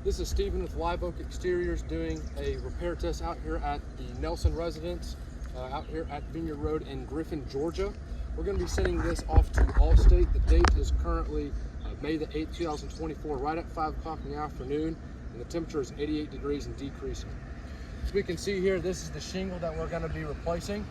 This is Steven with Live Oak Exteriors doing a repair test out here at the Nelson residence, out here at Vineyard Road in Griffin, Georgia. We're going to be sending this off to Allstate. The date is currently May the 8th, 2024, right at 5 o'clock in the afternoon, and the temperature is 88 degrees and decreasing. As we can see here, this is the shingle that we're going to be replacing.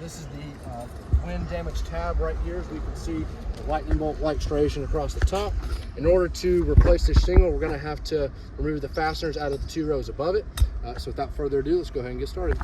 This is the wind damage tab right here. As we can see, the lightning bolt light striation across the top. In order to replace this shingle, we're going to have to remove the fasteners out of the 2 rows above it. So without further ado, let's go ahead and get started.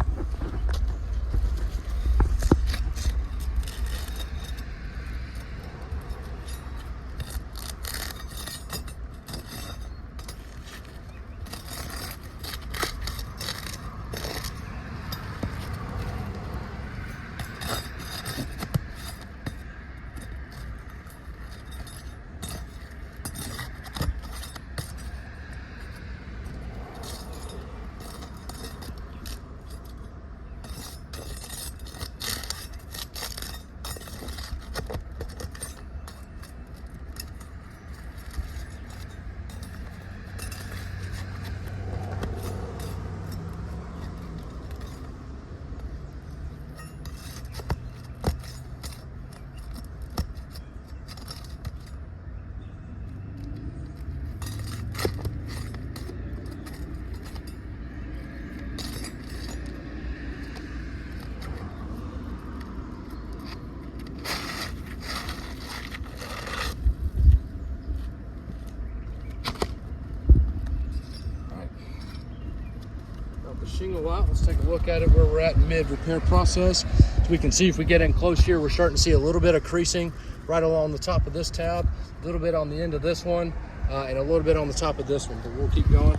Shingle out. Let's take a look at it where we're at mid repair process. So we can see, if we get in close here, we're starting to see a little bit of creasing right along the top of this tab, a little bit on the end of this one, and a little bit on the top of this one, but we'll keep going.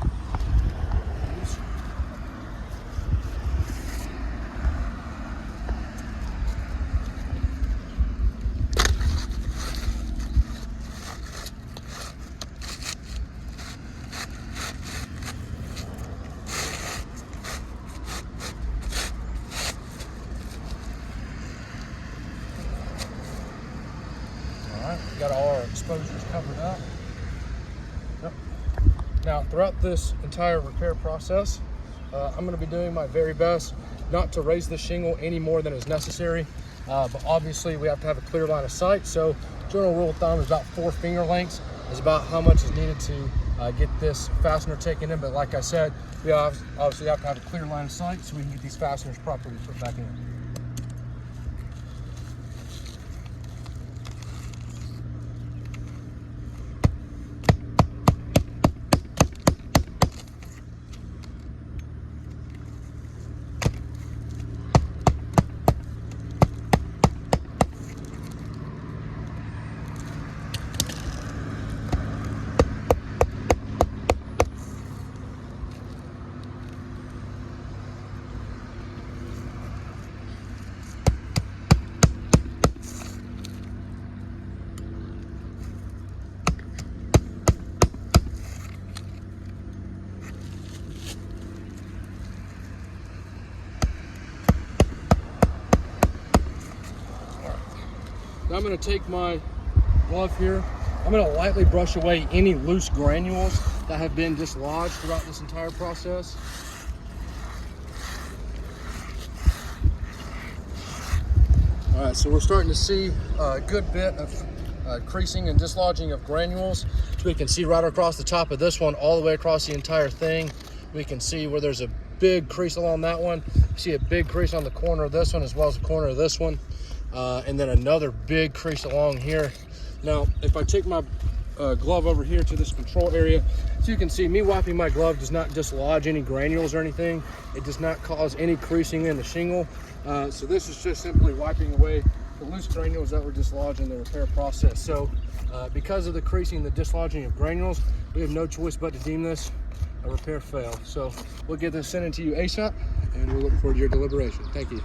Got all our exposures covered up. Yep. Now, throughout this entire repair process, I'm going to be doing my very best not to raise the shingle any more than is necessary. But obviously, we have to have a clear line of sight. So, general rule of thumb is about 4 finger lengths is about how much is needed to get this fastener taken in. But like I said, we obviously have to have a clear line of sight so we can get these fasteners properly put back in. Now I'm going to take my glove here. I'm going to lightly brush away any loose granules that have been dislodged throughout this entire process. All right, so we're starting to see a good bit of creasing and dislodging of granules. So we can see right across the top of this one, all the way across the entire thing. We can see where there's a big crease along that one. You see a big crease on the corner of this one, as well as the corner of this one. And then another big crease along here. Now, if I take my glove over here to this control area, so you can see me wiping my glove does not dislodge any granules or anything. It does not cause any creasing in the shingle. So this is just simply wiping away the loose granules that were dislodged in the repair process. So because of the creasing and the dislodging of granules, we have no choice but to deem this a repair fail. So we'll get this sent into you ASAP, and we'll look forward to your deliberation. Thank you.